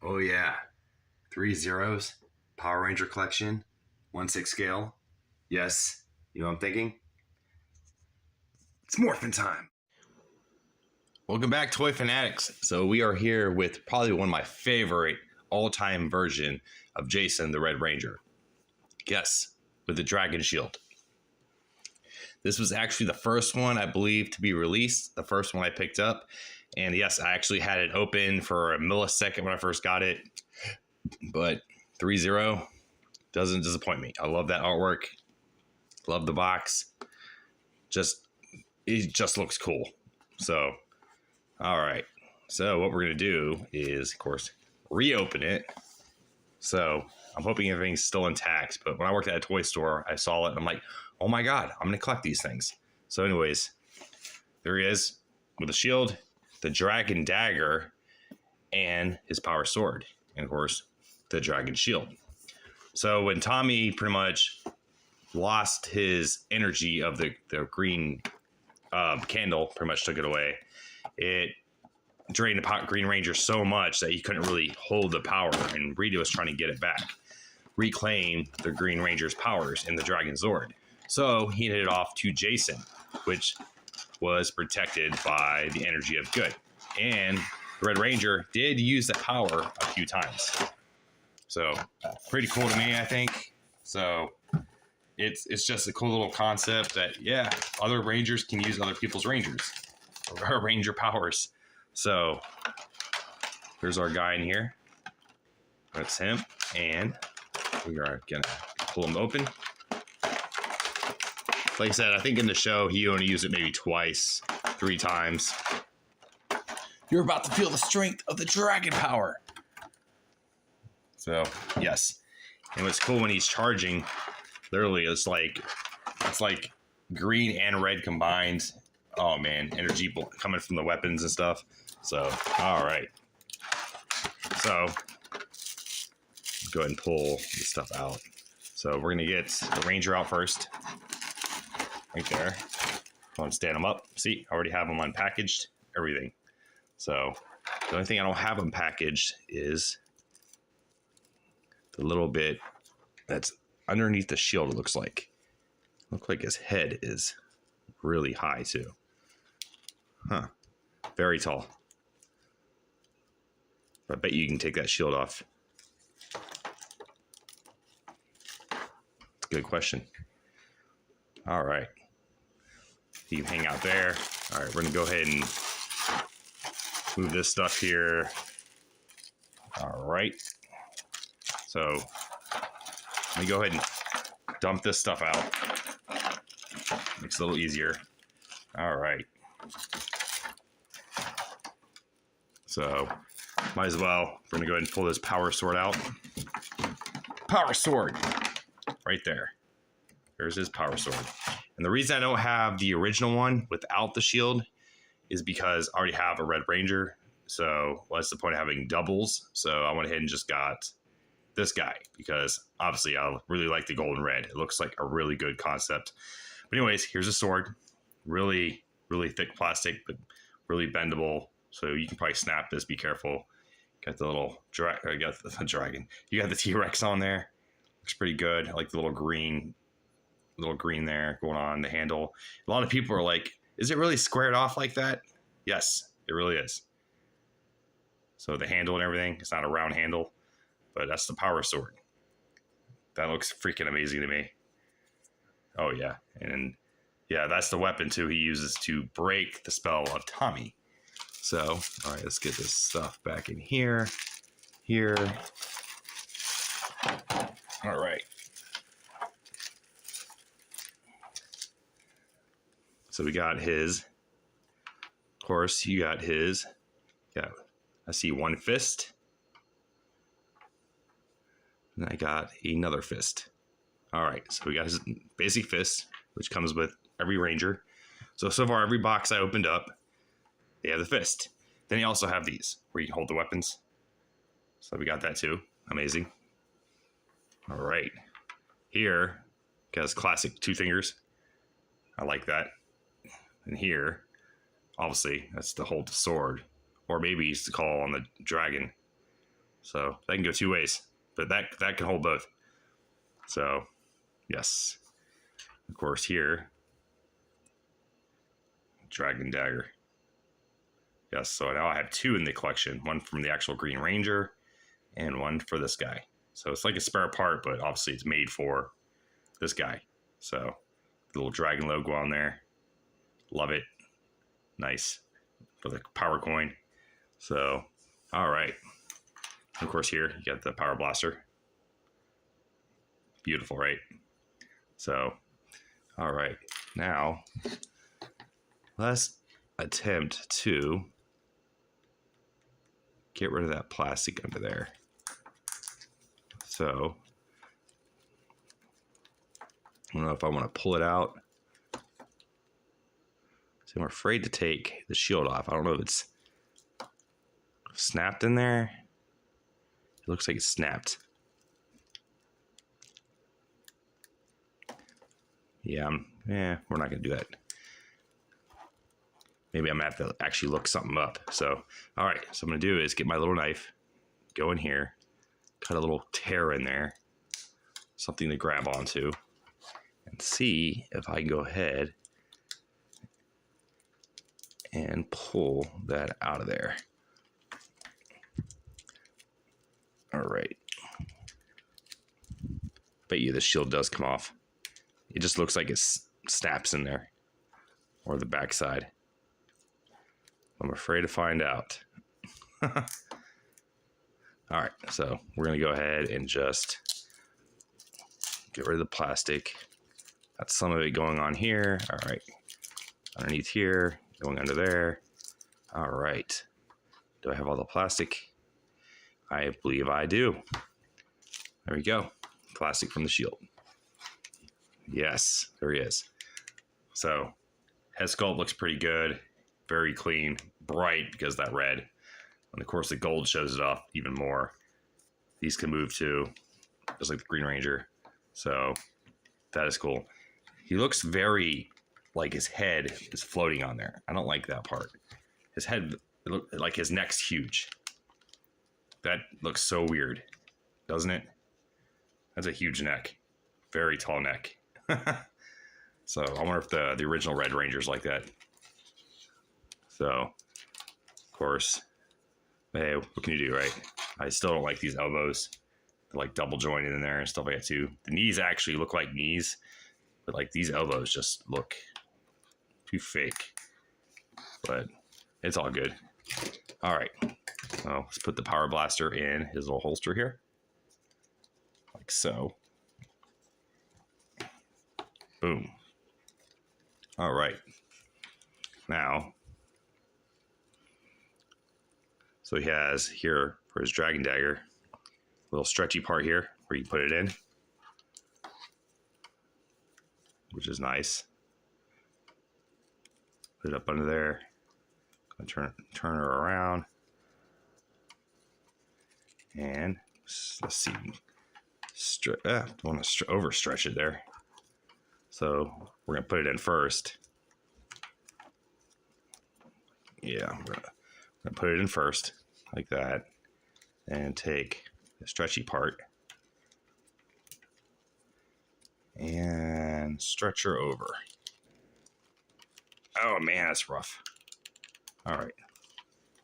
Oh yeah, 3 zeros, Power Ranger collection, 1/6 scale. Yes, you know what I'm thinking? It's morphin' time. Welcome back, Toy Fanatics. So we are here with probably one of my favorite all-time version of Jason the Red Ranger. Yes, with the Dragon Shield. This was actually the first one, I believe, to be released. The first one I picked up. And yes, I actually had it open for a millisecond when I first got it. But 3-0 doesn't disappoint me. I love that artwork. Love the box. It just looks cool. So, all right. So what we're going to do is, of course, reopen it. So I'm hoping everything's still intact. But when I worked at a toy store, I saw it and I'm like, oh my God, I'm going to collect these things. So anyways, there he is with the shield, the dragon dagger, and his power sword. And of course, the dragon shield. So when Tommy pretty much lost his energy of the green candle, pretty much took it away, it drained the Green Ranger so much that he couldn't really hold the power, and Rita was trying to get it back, reclaim the Green Ranger's powers in the Dragon Zord. So he handed it off to Jason, which was protected by the energy of good. And the Red Ranger did use the power a few times. So pretty cool to me, I think. So it's just a cool little concept that, yeah, other Rangers can use other people's Rangers or Ranger powers. So here's our guy in here. That's him. And we are going to pull him open. Like I said, I think in the show, he only used it maybe twice, 3 times. You're about to feel the strength of the dragon power. So, yes. And what's cool when he's charging, literally, it's like green and red combined. Oh, man. Energy coming from the weapons and stuff. So, all right. So, go ahead and pull this stuff out. So, we're going to get the Ranger out first. Right there. I'm going to stand them up. See, I already have them unpackaged. Everything. So, the only thing I don't have unpackaged is the little bit that's underneath the shield, it looks like. Looks like his head is really high, too. Huh. Very tall. I bet you can take that shield off. It's a good question. All right. You can hang out there. All right, we're going to go ahead and move this stuff here. All right. So let me go ahead and dump this stuff out. Makes it a little easier. All right. So might as well, we're going to go ahead and pull this power sword out. Power sword. Right there. There's his power sword. And the reason I don't have the original one without the shield is because I already have a Red Ranger. So what's the point of having doubles? So I went ahead and just got this guy because obviously I really like the golden red. It looks like a really good concept. But anyways, here's a sword. Really, really thick plastic, but really bendable. So you can probably snap this. Be careful. Got the little dragon. You got the T-Rex on there. Looks pretty good. I like the little green there going on the handle. A lot of people are like, is it really squared off like that? Yes, it really is. So the handle and everything, it's not a round handle, but that's the power sword. That looks freaking amazing to me. Oh yeah. And yeah, that's the weapon too he uses to break the spell of Tommy. So, all right, let's get this stuff back in here. All right. So we got his, of course, you got his, yeah, I see one fist. And I got another fist. All right, so we got his basic fist, which comes with every Ranger. So far, every box I opened up, they have the fist. Then you also have these, where you can hold the weapons. So we got that too. Amazing. All right. Here, got his classic 2 fingers. I like that. And here, obviously, that's to hold the sword. Or maybe he's to call on the dragon. So that can go two ways, but that can hold both. So yes, of course here, Dragon Dagger. Yes, so now I have two in the collection, one from the actual Green Ranger and one for this guy. So it's like a spare part, but obviously it's made for this guy. So the little dragon logo on there. Love it. Nice. For the power coin. So, all right. Of course here, you got the power blaster. Beautiful, right? So, all right. Now, let's attempt to get rid of that plastic under there. So, I don't know if I want to pull it out. So I'm afraid to take the shield off. I don't know if it's snapped in there. It looks like it's snapped. Yeah, we're not gonna do that. Maybe I'm gonna have to actually look something up. So, all right, so I'm gonna do is get my little knife, go in here, cut a little tear in there, something to grab onto, and see if I can go ahead and pull that out of there. All right. Bet you the shield does come off. It just looks like it snaps in there, or the backside. I'm afraid to find out. All right, so we're gonna go ahead and just get rid of the plastic. Got some of it going on here. All right, underneath here, going under there. All right, do I have all the plastic? I believe I do. There we go, plastic from the shield. Yes, there he is. So head sculpt looks pretty good, very clean, bright because of that red. And of course the gold shows it off even more. These can move too, just like the Green Ranger. So that is cool. He looks very like his head is floating on there. I don't like that part. His head, like his neck's huge. That looks so weird, doesn't it? That's a huge neck, very tall neck. So I wonder if the original Red Ranger's like that. So, of course, hey, what can you do, right? I still don't like these elbows. They're like double jointed in there and stuff like that too. The knees actually look like knees, but like these elbows just look too fake. But it's all good. All right, so let's put the power blaster in his little holster here, like so. Boom. All right. Now, so he has here for his Dragon Dagger, a little stretchy part here where you put it in, which is nice. Put it up under there. Gonna turn her around. And let's see. Don't want to overstretch it there. So we're gonna put it in first. Yeah, I'm gonna put it in first, like that, and take the stretchy part and stretch her over. Oh man, that's rough. All right,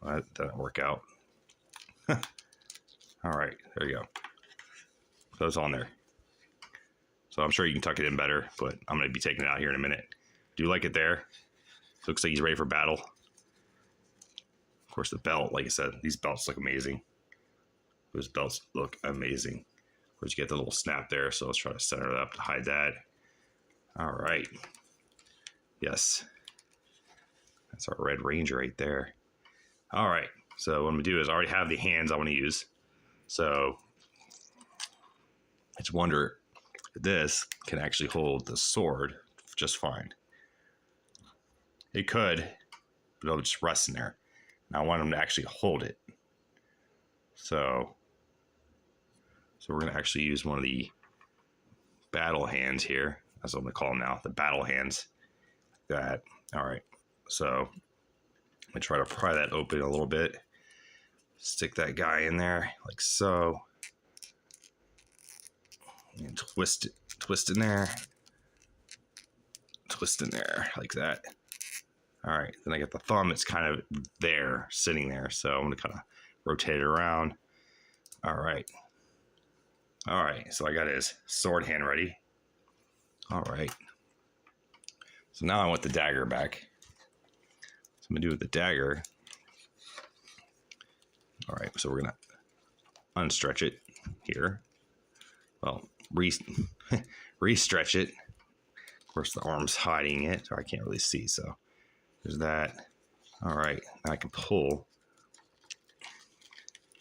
well, that didn't work out. All right, there you go. So it's on there. So I'm sure you can tuck it in better, but I'm going to be taking it out here in a minute. Do you like it there? Looks like he's ready for battle. Of course, the belt, like I said, these belts look amazing. Those belts look amazing. Of course, you get the little snap there, so let's try to center it up to hide that. All right. Yes. That's our Red Ranger right there. All right. So what I'm going to do is I already have the hands I want to use. So I just wonder if this can actually hold the sword just fine. It could, but it'll just rest in there. And I want him to actually hold it. So we're going to actually use one of the battle hands here. That's what I'm going to call them now. The battle hands. That. All right. So I'm going to try to pry that open a little bit. Stick that guy in there like so. And twist in there. Twist in there like that. All right, then I got the thumb. It's kind of there, sitting there. So I'm gonna kind of rotate it around. All right. All right, so I got his sword hand ready. All right. So now I want the dagger back. So I'm gonna do with the dagger. All right, so we're gonna unstretch it here. Well, re-stretch it. Of course, the arm's hiding it, so I can't really see. So there's that. All right, now I can pull.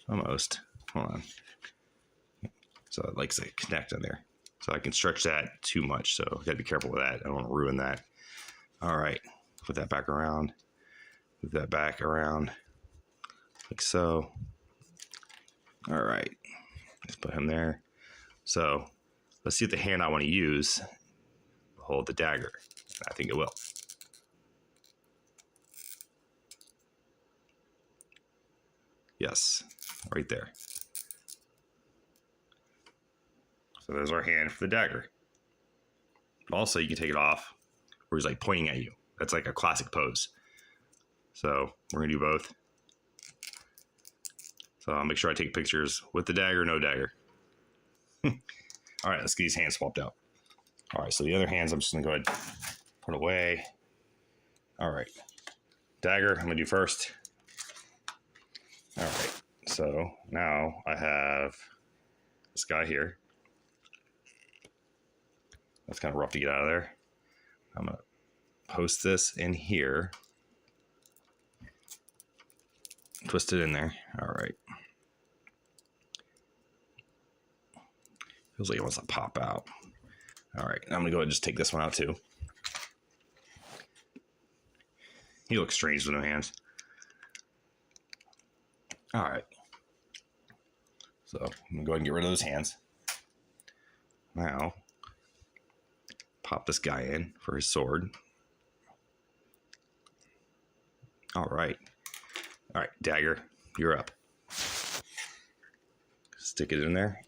Almost. Hold on. So it likes to connect in there. So I can stretch that too much. So you gotta be careful with that. I don't want to ruin that. All right, put that back around. Move that back around like so. All right, let's put him there. So let's see if the hand I want to use will hold the dagger. I think it will. Yes, right there. So there's our hand for the dagger. Also, you can take it off where he's like pointing at you. That's like a classic pose. So we're gonna do both. So I'll make sure I take pictures with the dagger, no dagger. All right, let's get these hands swapped out. All right, so the other hands I'm just gonna go ahead and put away. All right, dagger I'm gonna do first. All right, so now I have this guy here. That's kind of rough to get out of there. I'm gonna post this in here. Twist it in there. All right. Feels like it wants to pop out. All right, I'm gonna go ahead and just take this one out too. He looks strange with no hands. All right. So I'm gonna go ahead and get rid of those hands. Now, pop this guy in for his sword. All right. All right, dagger, you're up. Stick it in there.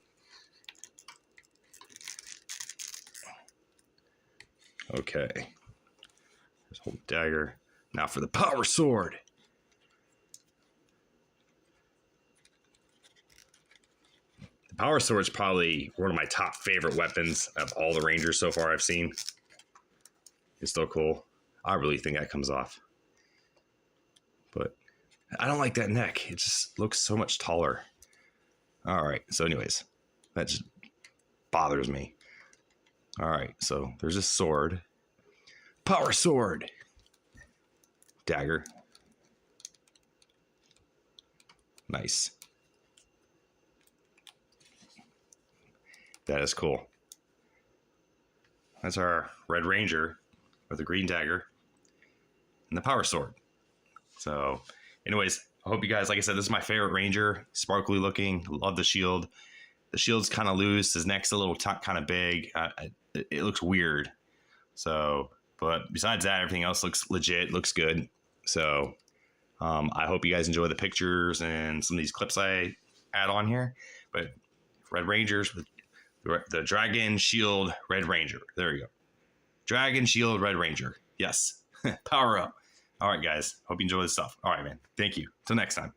Okay. Just hold the dagger. Now for the power sword. The power sword is probably one of my top favorite weapons of all the Rangers so far I've seen. It's still cool. I really think that comes off. But I don't like that neck. It just looks so much taller. All right. So anyways, that just bothers me. All right. So there's a sword. Power sword. Dagger. Nice. That is cool. That's our Red Ranger with the green dagger and the power sword. So anyways, I hope you guys, like I said, this is my favorite Ranger. Sparkly looking. Love the shield. The shield's kind of loose. His neck's a little kind of big. It looks weird. So, but besides that, everything else looks legit. Looks good. So I hope you guys enjoy the pictures and some of these clips I add on here. But Red Rangers with the Dragon Shield Red Ranger. There you go. Dragon Shield Red Ranger. Yes. Power up. All right, guys. Hope you enjoy this stuff. All right, man. Thank you. Till next time.